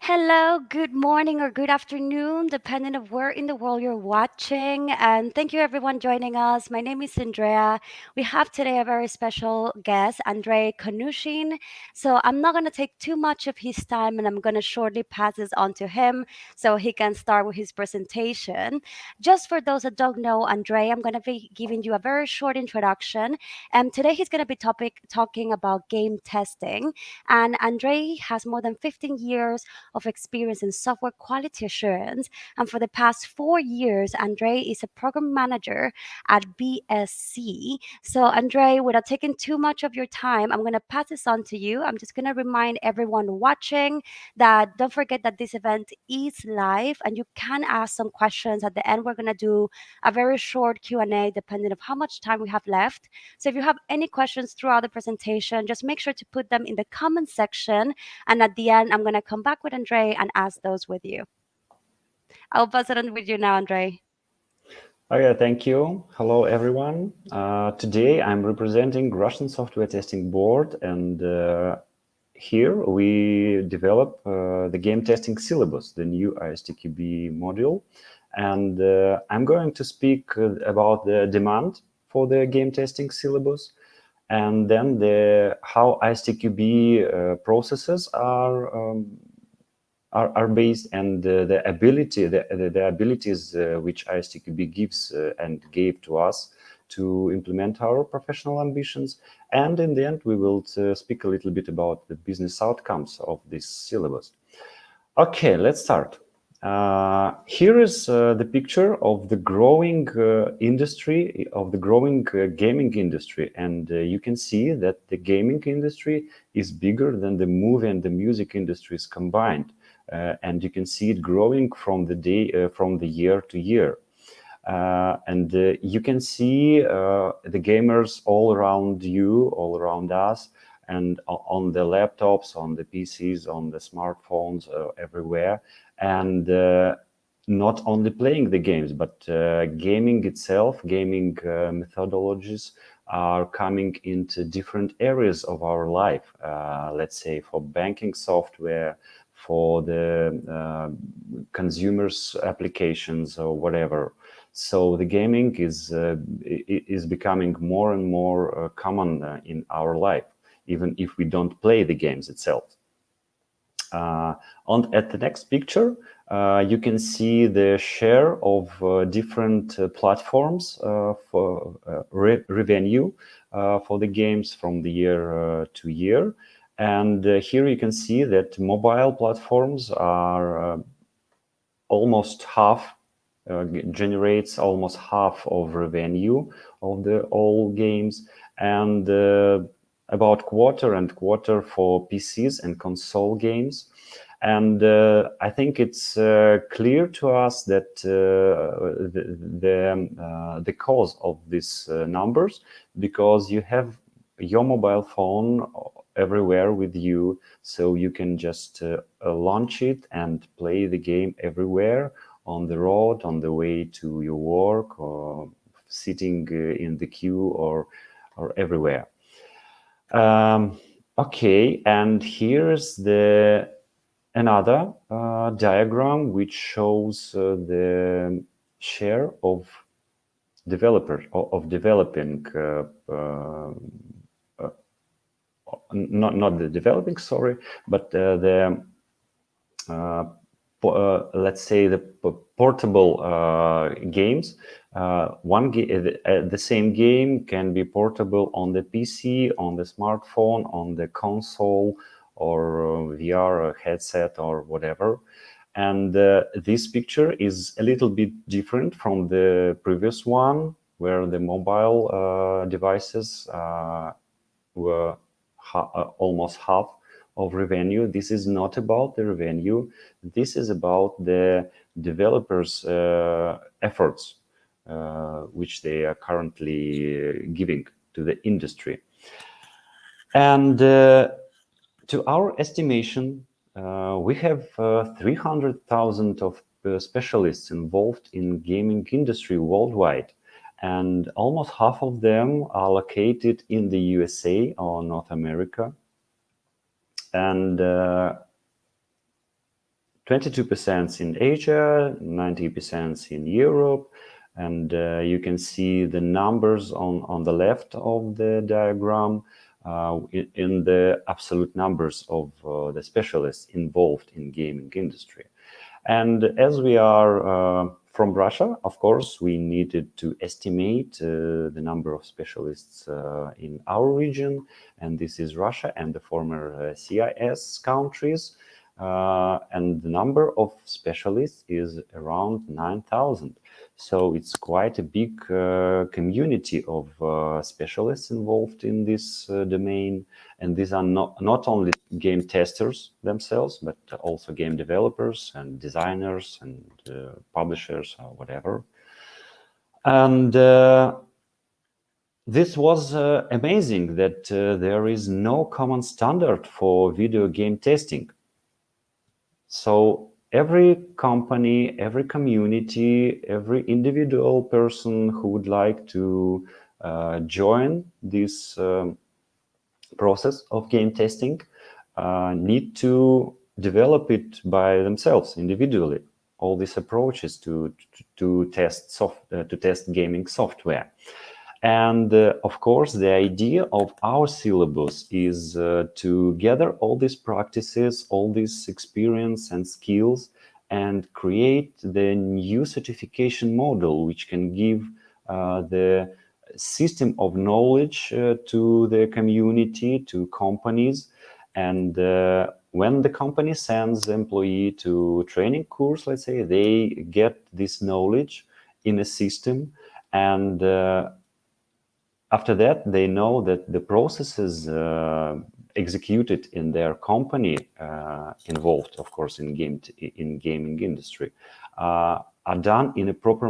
Hello, good morning or good afternoon, depending on where in the world you're watching. And thank you everyone joining us. My name is Andrea. We have today a very special guest, Andrey Konushin. So I'm not going to take too much of his time and I'm going to shortly pass this on to him so he can start with his presentation. Just for those that don't know Andrey, I'm going to be giving you a very short introduction. And today he's going to be talking about game testing. And Andrey has more than 15 years of experience in software quality assurance. And for the past 4 years, Andre is a program manager at BSC. So, Andre, without taking too much of your time, I'm going to pass this on to you. I'm just going to remind everyone watching that don't forget that this event is live and you can ask some questions at the end. We're going to do a very short Q&A depending on how much time we have left. So if you have any questions throughout the presentation, just make sure to put them in the comment section, and at the end, I'm going to come back with Andre and ask those with you. I'll pass it on with you now, Andre. Okay, thank you. Hello, everyone. Today I'm representing Russian Software Testing Board, and here we develop the game testing syllabus, the new ISTQB module. And I'm going to speak about the demand for the game testing syllabus, and then how ISTQB processes are based, and the abilities which ISTQB gives and gave to us to implement our professional ambitions. And in the end, we will speak a little bit about the business outcomes of this syllabus. Okay, let's start. Here is the picture of the growing industry, of the growing gaming industry. And you can see that the gaming industry is bigger than the movie and the music industries combined. And you can see it growing from the year to year. And you can see the gamers all around you, all around us, and on the laptops, on the PCs, on the smartphones, everywhere. And not only playing the games, but gaming itself, gaming methodologies are coming into different areas of our life. Let's say for banking software, for the consumers applications or whatever. So the gaming is becoming more and more common in our life, even if we don't play the games itself. At the next picture, you can see the share of different platforms for revenue for the games from the year to year. And here you can see that mobile platforms are almost half, generates almost half of revenue of the all games, and about quarter and quarter for PCs and console games. And I think it's clear to us that the cause of these numbers, because you have your mobile phone everywhere with you, so you can just launch it and play the game everywhere, on the road, on the way to your work, or sitting in the queue, or everywhere. Okay, and here's another diagram which shows the share of developing not the developing, sorry, but let's say the portable games. The same game can be portable on the PC, on the smartphone, on the console, or VR headset, or whatever. And this picture is a little bit different from the previous one, where the mobile devices were almost half of revenue. This is not about the revenue. This is about the developers' efforts, which they are currently giving to the industry. And to our estimation, we have 300,000 of specialists involved in gaming industry worldwide, and almost half of them are located in the USA or North America. And 22% in Asia, 90% in Europe, and you can see the numbers on the left of the diagram in the absolute numbers of the specialists involved in gaming industry. And as we are from Russia, of course, we needed to estimate the number of specialists in our region, and this is Russia and the former CIS countries. And the number of specialists is around 9,000. So it's quite a big community of specialists involved in this domain. And these are not only game testers themselves, but also game developers and designers and publishers or whatever. And this was amazing that there is no common standard for video game testing. So every company, every community, every individual person who would like to join this process of game testing need to develop it by themselves individually. All these approaches to test gaming software. And of course, the idea of our syllabus is to gather all these practices, all this experience and skills, and create the new certification model, which can give the system of knowledge to the community, to companies. And when the company sends the employee to training course, let's say, they get this knowledge in a system, and after that, they know that the processes executed in their company involved, of course, in gaming industry, are done in a proper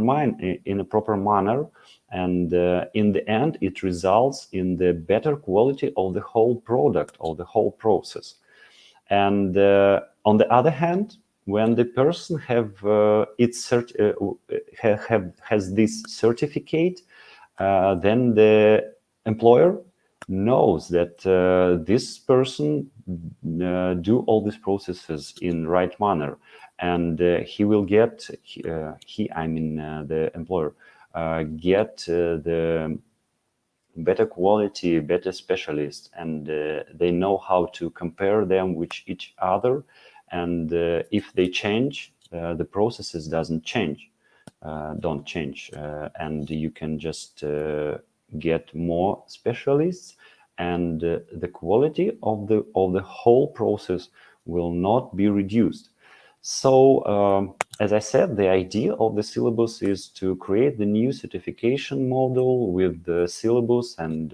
manner, and in the end, it results in the better quality of the whole product, of the whole process. And on the other hand, when the person has this certificate, then the employer knows that this person do all these processes in right manner, and he will get the employer get the better quality, better specialists, and they know how to compare them with each other. And if they change, the processes don't change, and you can just get more specialists, and the quality of the whole process will not be reduced. So, as I said, the idea of the syllabus is to create the new certification model with the syllabus and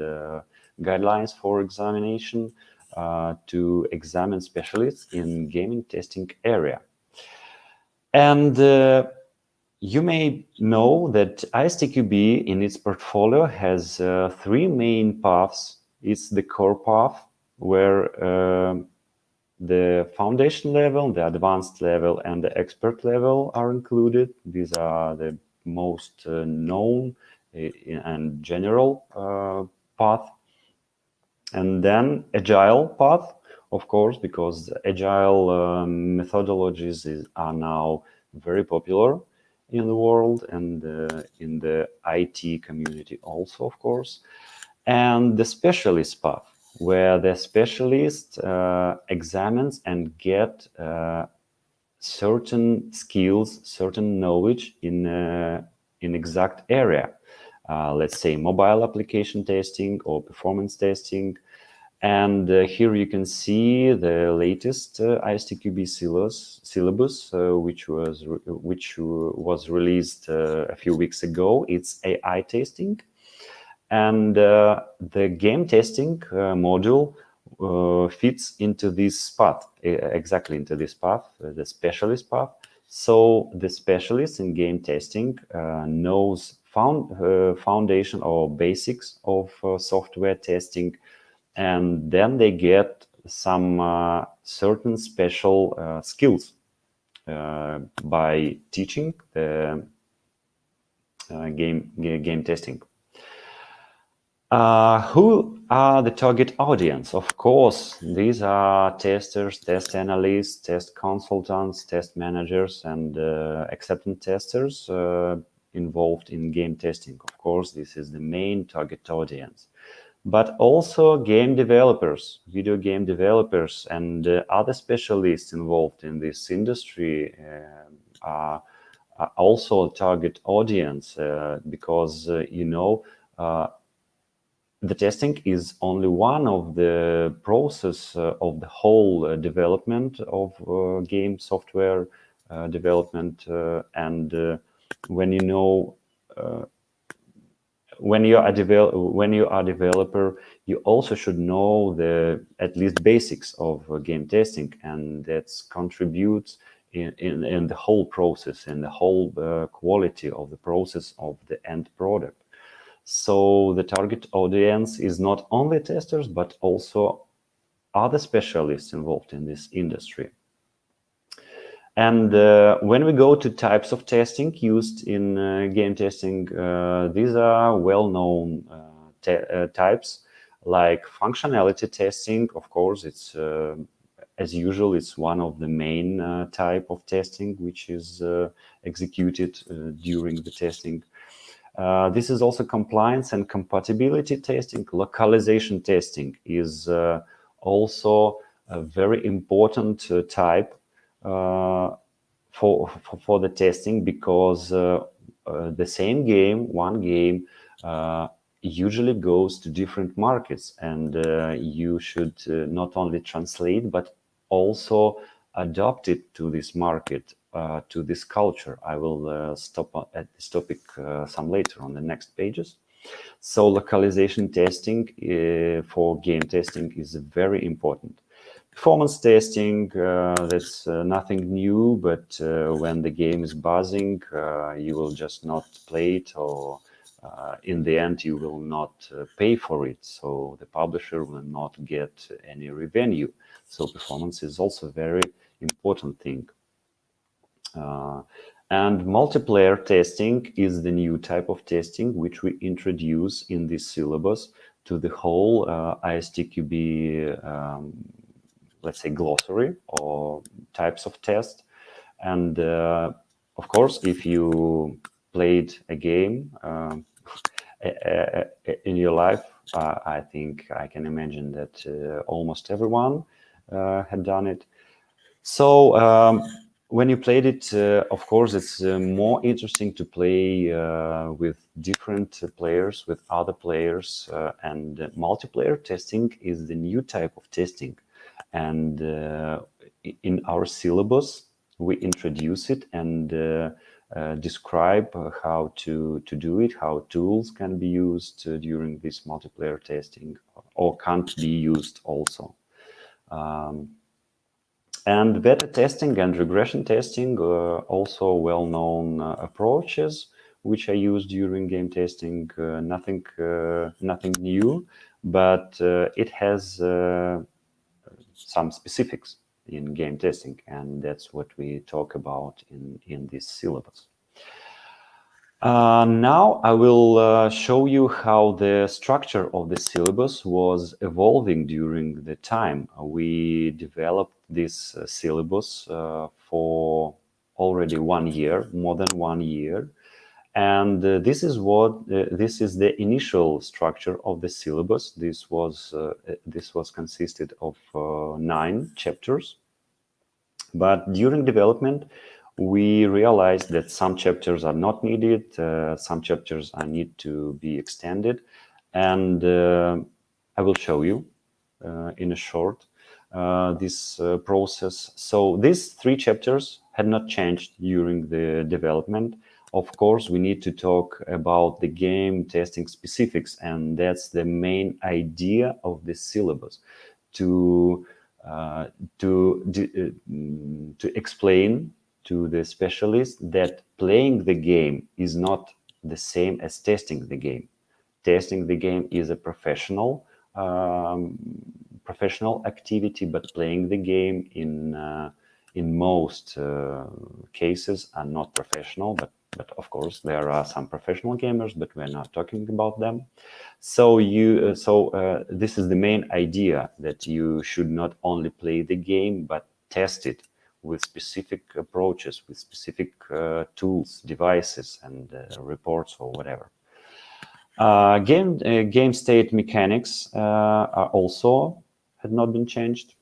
guidelines for examination to examine specialists in gaming testing area. And you may know that ISTQB in its portfolio has three main paths. It's the core path, where the foundation level, the advanced level, and the expert level are included. These are the most known and general path. And then agile path, of course, because agile methodologies are now very popular in the world and in the IT community also, of course. And the specialist path, where the specialist examines and get certain skills, certain knowledge in exact area. Let's say mobile application testing or performance testing. And here you can see the latest ISTQB syllabus, which was released a few weeks ago. It's AI testing. And the game testing module fits into this path, exactly into this path, the specialist path. So the specialist in game testing knows foundation or basics of software testing, and then they get some certain special skills by teaching the game testing. Who are the target audience? Of course, these are testers, test analysts, test consultants, test managers, and acceptance testers involved in game testing. Of course, this is the main target audience. But also game developers, video game developers, and other specialists involved in this industry are also a target audience because, the testing is only one of the process of the whole development of game software development and when you know when you are a developer, you also should know the at least basics of game testing, and that contributes in the whole process, in the whole quality of the process of the end product. So the target audience is not only testers, but also other specialists involved in this industry. And when we go to types of testing used in game testing, these are well-known types, like functionality testing. Of course, it's as usual, it's one of the main type of testing which is executed during the testing. This is also compliance and compatibility testing. Localization testing is also a very important type for the testing, because the same game, one game, usually goes to different markets, and you should not only translate but also adapt it to this market, to this culture. I will stop at this topic some later on the next pages. So localization testing for game testing is very important. Performance testing, that's nothing new, but when the game is buzzing, you will just not play it, or in the end, you will not pay for it. So the publisher will not get any revenue. So performance is also a very important thing. And multiplayer testing is the new type of testing which we introduce in this syllabus to the whole ISTQB, let's say, glossary or types of test. And of course, if you played a game in your life, I think I can imagine that almost everyone had done it. So when you played it, of course, it's more interesting to play with different players, with other players, and multiplayer testing is the new type of testing. And in our syllabus, we introduce it and describe how to do it, how tools can be used during this multiplayer testing, or can't be used also. And beta testing and regression testing are also well-known approaches which are used during game testing. Nothing new, but it has some specifics in game testing, and that's what we talk about in this syllabus. Now I will show you how the structure of the syllabus was evolving during the time. We developed this syllabus for already 1 year, more than 1 year. And this is the initial structure of the syllabus. This was consisted of 9 chapters. But during development, we realized that some chapters are not needed, some chapters are need to be extended, and I will show you in a short this process. So these 3 chapters had not changed during the development. Of course, we need to talk about the game testing specifics, and that's the main idea of the syllabus, to explain to the specialist that playing the game is not the same as testing the game. Testing the game is a professional activity, but playing the game in most cases are not professional, but But of course, there are some professional gamers, but we're not talking about them. This is the main idea, that you should not only play the game, but test it with specific approaches, with specific tools, devices, and reports or whatever. Game state mechanics are also had not been changed,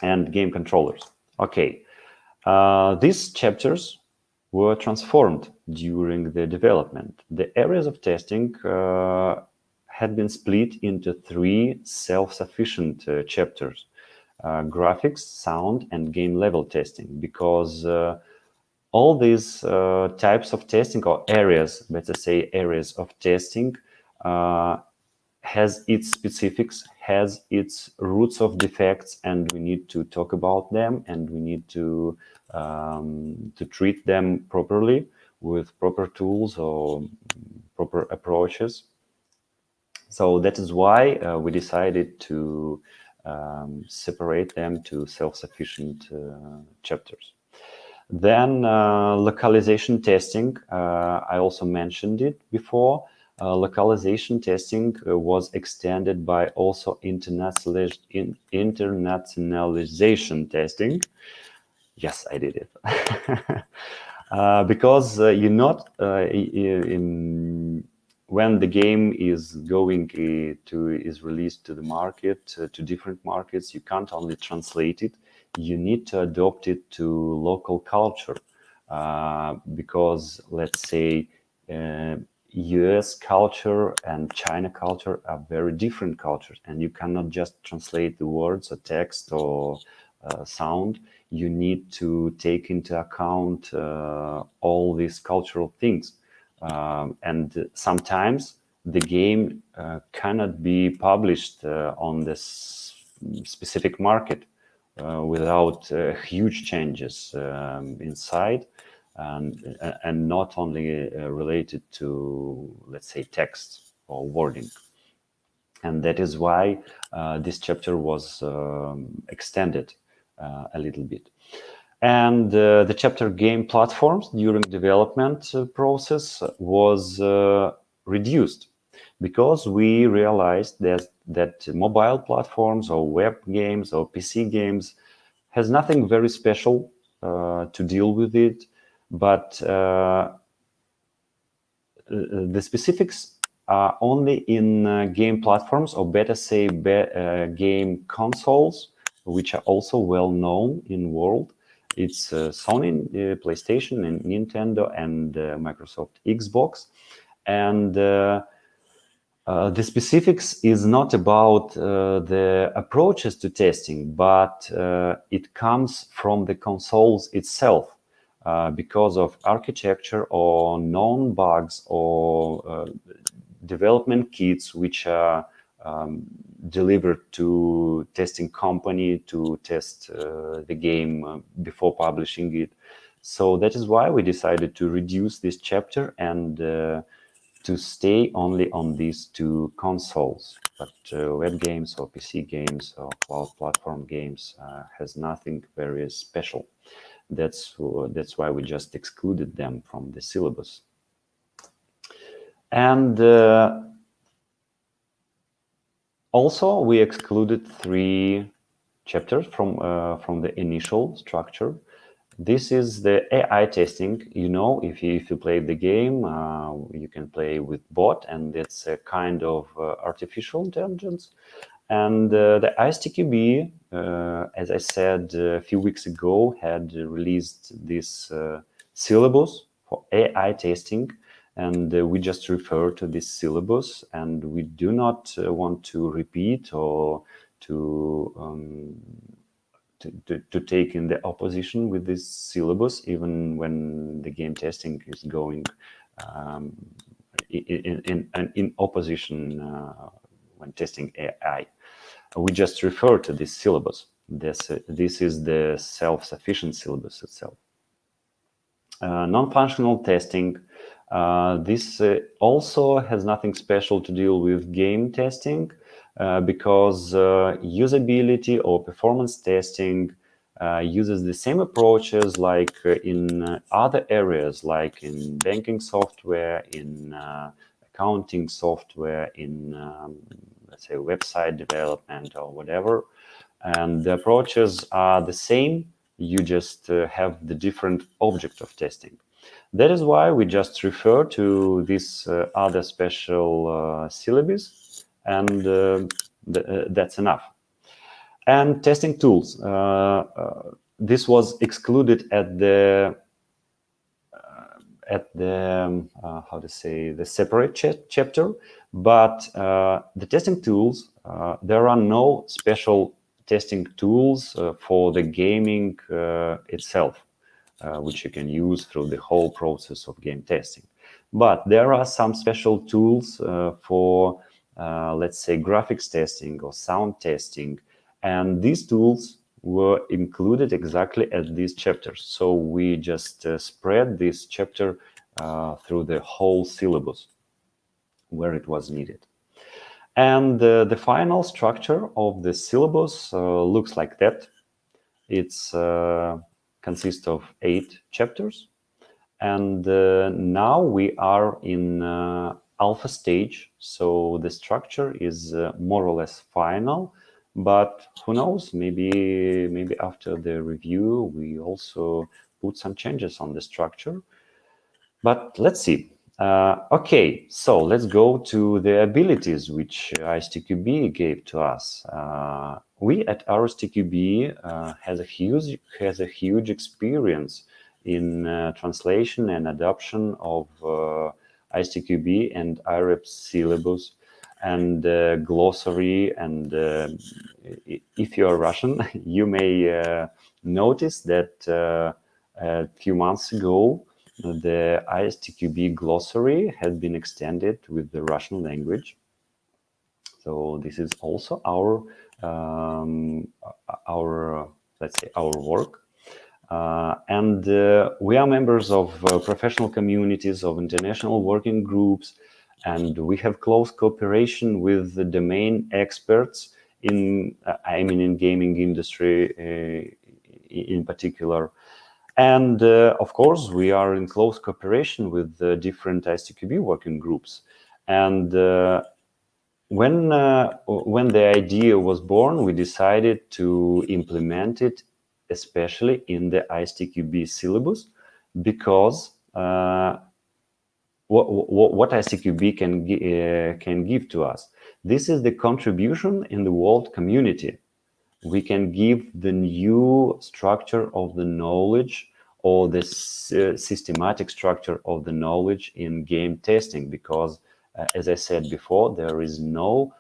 and game controllers. Okay, these chapters were transformed during the development. The areas of testing had been split into three self-sufficient chapters: graphics, sound, and game level testing, because all these types of testing, or areas, let's say areas of testing, has its specifics, has its roots of defects, and we need to talk about them, and we need to treat them properly with proper tools or proper approaches. So that is why we decided to separate them to self-sufficient chapters. Then localization testing, I also mentioned it before. Localization testing was extended by also internationalization testing. Yes, I did it. Because you're not when the game is going is released to the market, to different markets, you can't only translate it, you need to adopt it to local culture, because let's say US culture and China culture are very different cultures, and you cannot just translate the words or text or sound. You need to take into account all these cultural things. And sometimes the game cannot be published on this specific market without huge changes inside, and not only related to, let's say, text or wording. And that is why this chapter was extended a little bit. And the chapter game platforms during development process was reduced, because we realized that mobile platforms or web games or PC games has nothing very special to deal with it, but the specifics are only in game platforms, or better say game consoles, which are also well known in world. It's Sony, PlayStation, and Nintendo, and Microsoft Xbox. And the specifics is not about the approaches to testing, but it comes from the consoles itself, because of architecture or known bugs or development kits which are delivered to testing company to test the game before publishing it. So that is why we decided to reduce this chapter and to stay only on these two consoles. But web games or PC games or cloud platform games has nothing very special. That's why we just excluded them from the syllabus. And also we excluded three chapters from the initial structure. This is the AI testing. You know, if you play the game, you can play with bot, and it's a kind of artificial intelligence. And the ISTQB, as I said a few weeks ago, had released this syllabus for AI testing, and we just refer to this syllabus, and we do not want to repeat or to take in the opposition with this syllabus, even when the game testing is going in opposition when testing AI. We just refer to this syllabus. This is the self-sufficient syllabus itself. Non-functional testing. This also has nothing special to deal with game testing, because usability or performance testing uses the same approaches like in other areas, like in banking software, in accounting software, in let's say website development or whatever. And the approaches are the same. You just have the different object of testing. That is why we just refer to this other special syllabus, and that's enough. And testing tools. This was excluded at the how to say, the separate chapter, but the testing tools, there are no special testing tools for the gaming itself, which you can use through the whole process of game testing. But there are some special tools for let's say graphics testing or sound testing, and these tools were included exactly at these chapters. So we just spread this chapter through the whole syllabus where it was needed. And the final structure of the syllabus looks like that. It's consists of 8 chapters, and now we are in alpha stage, so the structure is more or less final. But who knows, maybe after the review we also put some changes on the structure. But let's see. Okay, so let's go to the abilities which ISTQB gave to us. We at RSTQB has a huge experience in translation and adoption of ISTQB and IREP syllabus and glossary. And if you are Russian, you may notice that a few months ago the ISTQB glossary has been extended with the Russian language. So this is also our let's say our work. And we are members of professional communities, of international working groups, and we have close cooperation with the domain experts in, in gaming industry in particular. And of course, we are in close cooperation with the different ISTQB working groups. And when the idea was born, we decided to implement it, especially in the ISTQB syllabus, because what ISTQB can give to us. This is the contribution in the world community. We can give the new structure of the knowledge, or the systematic structure of the knowledge in game testing, because as I said before, there is no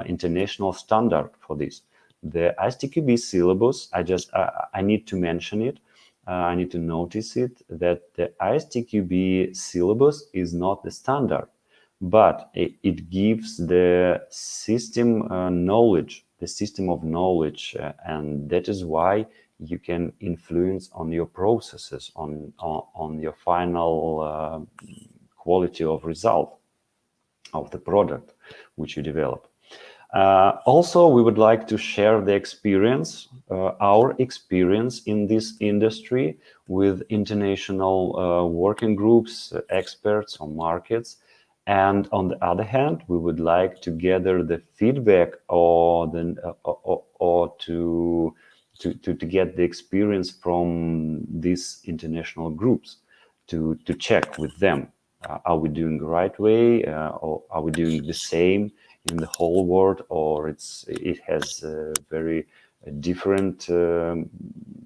international standard for this. The ISTQB syllabus, I need to mention it, I need to notice it, that the ISTQB syllabus is not the standard, but it gives the system knowledge, the system of knowledge, and that is why you can influence on your processes, on your final quality of result of the product which you develop. Also, we would like to share the experience, our experience in this industry with international working groups, experts on markets. And on the other hand, we would like to gather the feedback or to get the experience from these international groups, to check with them. Are we doing the right way, or are we doing the same in the whole world, or it has very different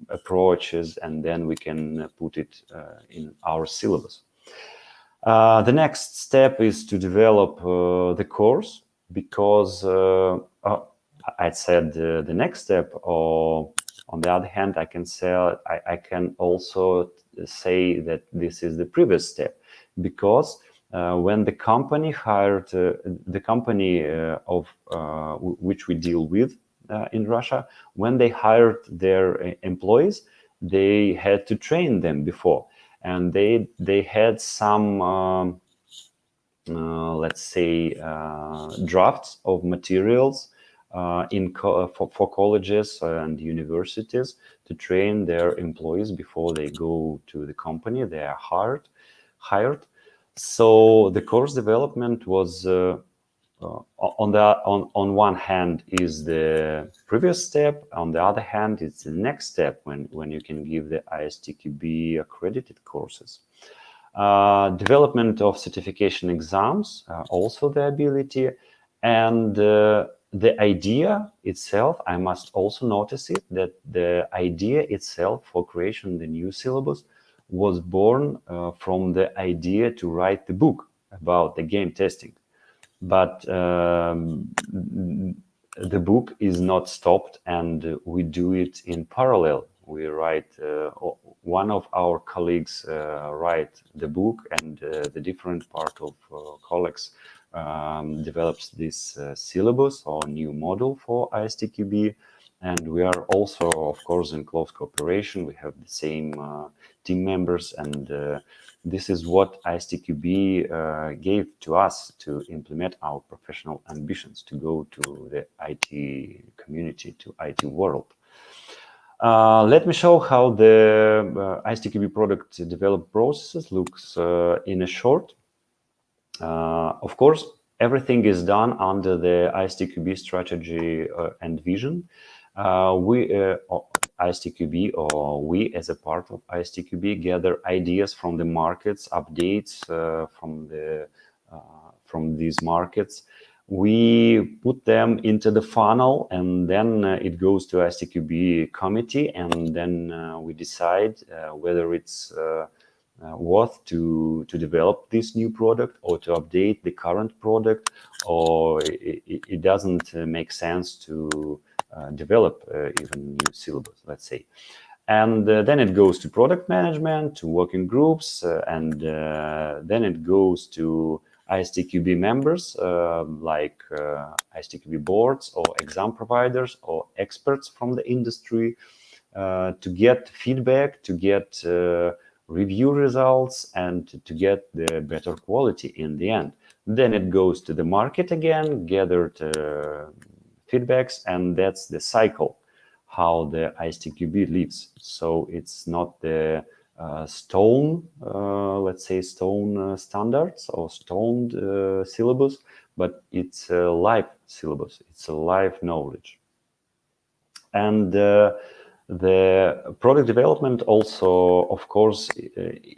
approaches, and then we can put it in our syllabus. The next step is to develop the course, because I said the next step, or on the other hand, I can also say that this is the previous step, because when the company hired the company of which we deal with in Russia, when they hired their employees, they had to train them before, and they had some let's say drafts of materials for colleges and universities to train their employees before they go to the company they are hired. So the course development was on one hand is the previous step, on the other hand it's the next step when you can give the ISTQB accredited courses. Development of certification exams, also the ability, and the idea itself, I must also notice it, that the idea itself for creation of the new syllabus was born from the idea to write the book about the game testing. But the book is not stopped, and we do it in parallel. We write, one of our colleagues write the book, and the different part of colleagues develops this syllabus or new model for ISTQB. And we are also, of course, in close cooperation. We have the same team members, and this is what ISTQB gave to us to implement our professional ambitions to go to the IT community, to IT world. Let me show how the ISTQB product development process looks in a short. Of course, everything is done under the ISTQB strategy and vision. ISTQB, or we as a part of ISTQB, gather ideas from the markets, updates from these markets. We put them into the funnel, and then it goes to ISTQB committee, and then we decide whether it's worth to develop this new product or to update the current product, or it doesn't make sense to develop even new syllabus, let's say. And then it goes to product management, to working groups, and then it goes to ISTQB members, like ISTQB boards or exam providers or experts from the industry, to get feedback, to get review results, and to get the better quality in the end. Then it goes to the market again, gathered feedbacks, and that's the cycle how the ISTQB lives. So it's not the stone, let's say stone standards or stoned syllabus, but it's a live syllabus. It's a live knowledge. And the product development also, of course,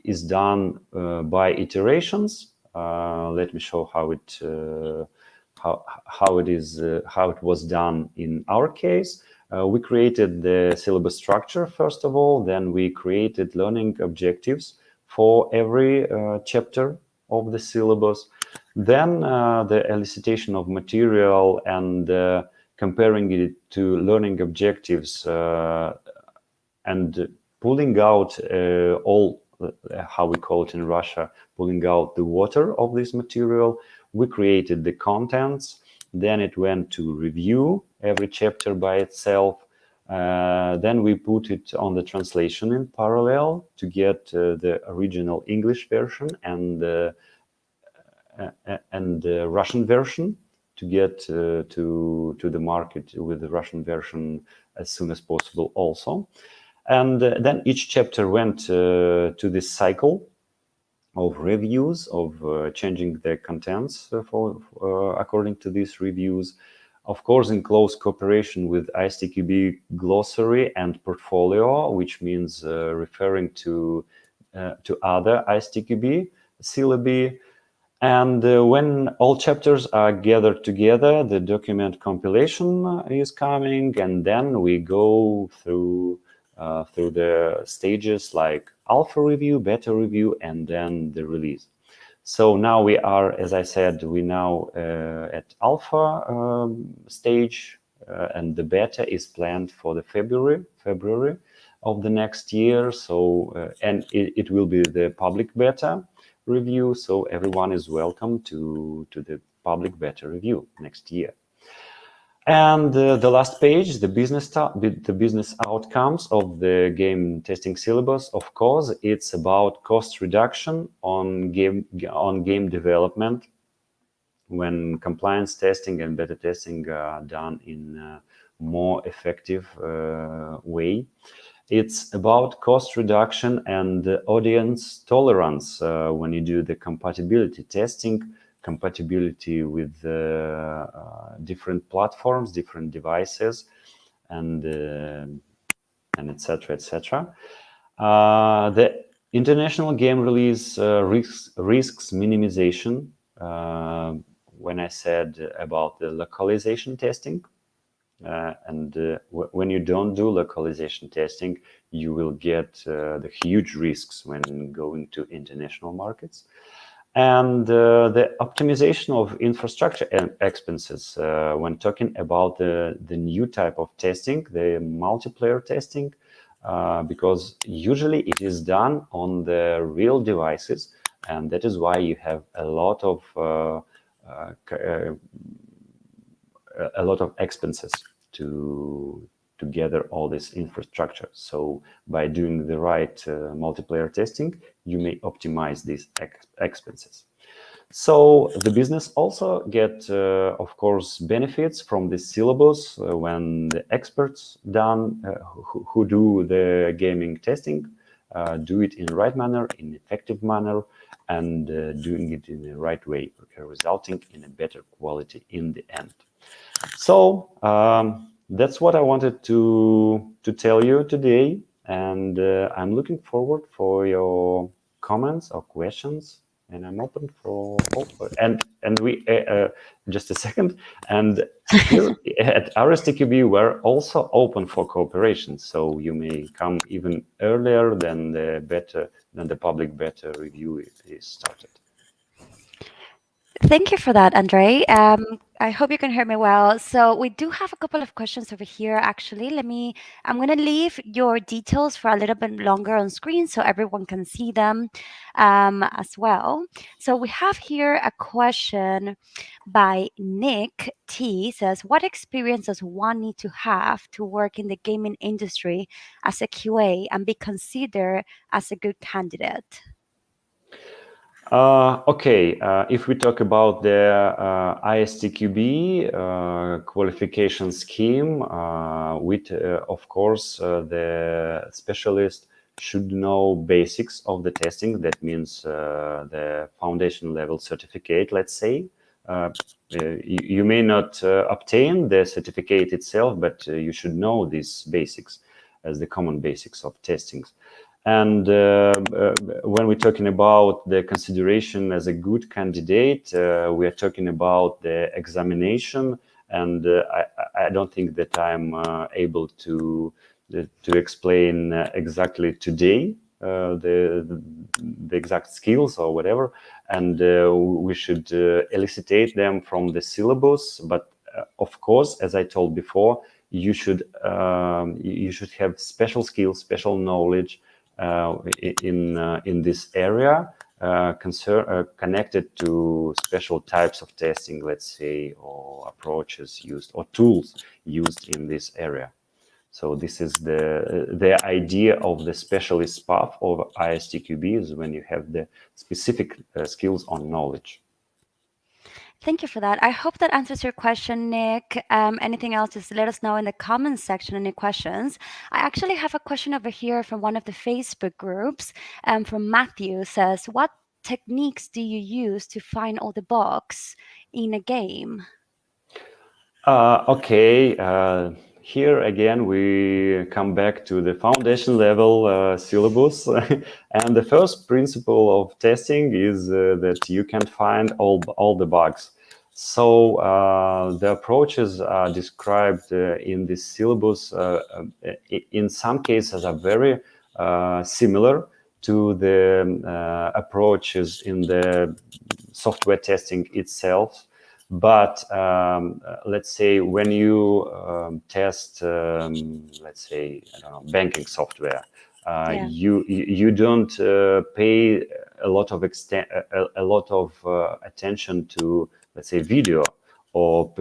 is done by iterations. Let me show how it was done in our case. We created the syllabus structure first of all, then we created learning objectives for every chapter of the syllabus, then the elicitation of material and comparing it to learning objectives and pulling out all, how we call it in Russia, pulling out the water of this material. We created the contents, then it went to review every chapter by itself. Then we put it on the translation in parallel to get the original English version and the Russian version, to get to the market with the Russian version as soon as possible also. And then each chapter went to this cycle of reviews, of changing the contents according to these reviews. Of course, in close cooperation with ISTQB glossary and portfolio, which means referring to other ISTQB syllabi. And when all chapters are gathered together, the document compilation is coming, and then we go through the stages like alpha review, beta review, and then the release. So now we are, as I said, we now at alpha stage, and the beta is planned for the February of the next year. So and it will be the public beta review. So everyone is welcome to the public beta review next year. And the last page, the business outcomes of the game testing syllabus. Of course, it's about cost reduction on game development. when compliance testing and beta testing are done in a more effective way. It's about cost reduction and audience tolerance when you do the compatibility testing, compatibility with different platforms, different devices, and etc. etc. The international game release risks minimization. When I said about the localization testing, when you don't do localization testing, you will get the huge risks when going to international markets. And the optimization of infrastructure and expenses when talking about the new type of testing, the multiplayer testing, because usually it is done on the real devices, and that is why you have a lot of expenses to gather all this infrastructure. So by doing the right multiplayer testing, you may optimize these expenses. So the business also get, of course, benefits from this syllabus when the experts who do the gaming testing do it in the right manner, in effective manner, and doing it in the right way, resulting in a better quality in the end. So that's what I wanted to tell you today, and I'm looking forward for your comments or questions, and I'm open for and we just a second, and here at RSTQB we're also open for cooperation, so you may come even earlier than the public beta review is started. Thank you for that, Andrey. I hope you can hear me well. So we do have a couple of questions over here. Actually, I'm going to leave your details for a little bit longer on screen so everyone can see them as well. So we have here a question by Nick T. Says, what experience does one need to have to work in the gaming industry as a QA and be considered as a good candidate? Okay, if we talk about the ISTQB qualification scheme, with, of course, the specialist should know basics of the testing. That means the foundation level certificate, let's say. You may not obtain the certificate itself, but you should know these basics as the common basics of testings. And when we're talking about the consideration as a good candidate, we are talking about the examination, and I don't think that I'm able to explain exactly today the exact skills or whatever, and we should elicitate them from the syllabus. But of course, as I told before, you should have special skills, special knowledge in this area connected to special types of testing, let's say, or approaches used or tools used in this area. So this is the idea of the specialist path of ISTQB, is when you have the specific skills on knowledge. Thank you for that. I hope that answers your question, Nick. Anything else, just let us know in the comments section, any questions. I actually have a question over here from one of the Facebook groups from Matthew. Says, what techniques do you use to find all the bugs in a game? Okay, here again we come back to the foundation level syllabus, and the first principle of testing is that you can find all the bugs. So the approaches are described in this syllabus in some cases are very similar to the approaches in the software testing itself. But let's say when you test, let's say, I don't know, banking software, you don't pay a lot of attention to, let's say, video or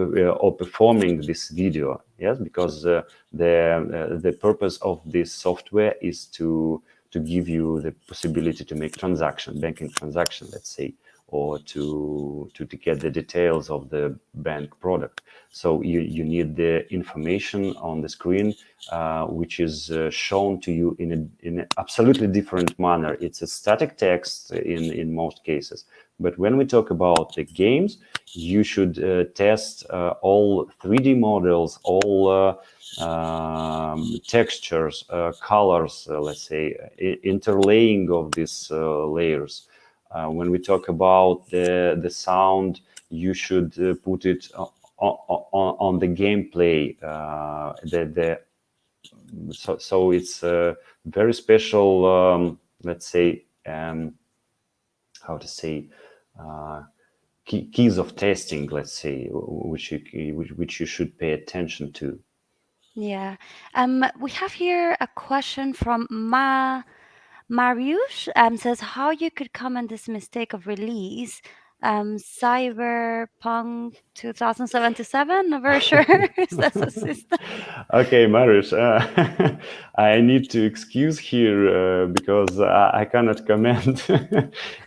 performing this video, yes, because the purpose of this software is to give you the possibility to make banking transaction, let's say, or to get the details of the bank product. So you need the information on the screen, which is shown to you in an absolutely different manner. It's a static text in most cases. But when we talk about the games, you should test all 3D models, all textures, colors, let's say, interlaying of these layers. When we talk about the sound, you should put it on the gameplay. So it's a very special, let's say, how to say, uh, keys of testing, let's say, which you should pay attention to. Yeah. We have here a question from Mariusz. Says how you could comment this mistake of release. Cyberpunk 2077. Not very sure. Is that a system? Okay, Marius, I need to excuse here because I cannot comment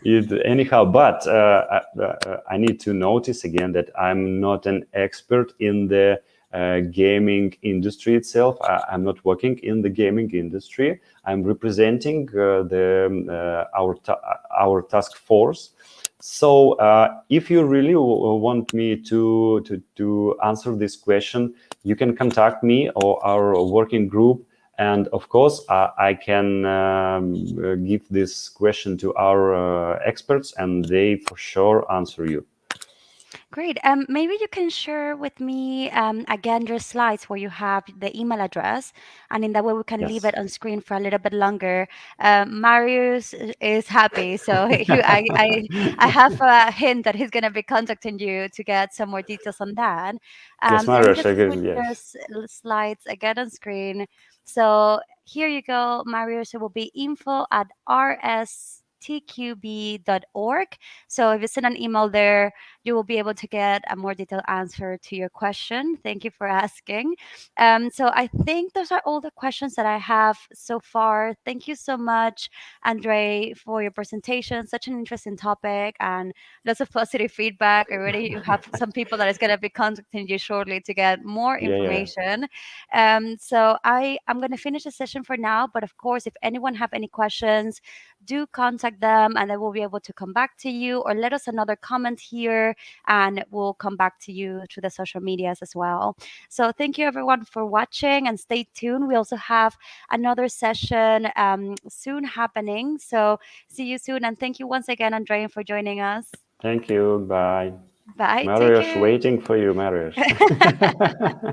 it anyhow. But I need to notice again that I'm not an expert in the gaming industry itself. I'm not working in the gaming industry. I'm representing our task force. So, if you really want me to answer this question, you can contact me or our working group, and of course, I can give this question to our experts, and they for sure answer you. Great. Maybe you can share with me again your slides where you have the email address, and in that way we can leave Yes. it on screen for a little bit longer. Marius is happy, so I have a hint that he's going to be contacting you to get some more details on that. Yes, Let me Marius, just put your yes. slides again on screen. So here you go, Marius. It will be info at rstqb.org. So if you send an email there, you will be able to get a more detailed answer to your question. Thank you for asking. So I think those are all the questions that I have so far. Thank you so much, Andre, for your presentation. Such an interesting topic and lots of positive feedback. Already, you have some people that is going to be contacting you shortly to get more Yeah, yeah. information. So I'm going to finish the session for now. But of course, if anyone have any questions, do contact them, and they will be able to come back to you or let us another comment here, and we'll come back to you through the social medias as well. So thank you everyone for watching, and stay tuned. We also have another session soon happening. So see you soon, and thank you once again, Andrea, for joining us. Thank you. Bye. Bye. Take Marius, care. waiting for you, Marius.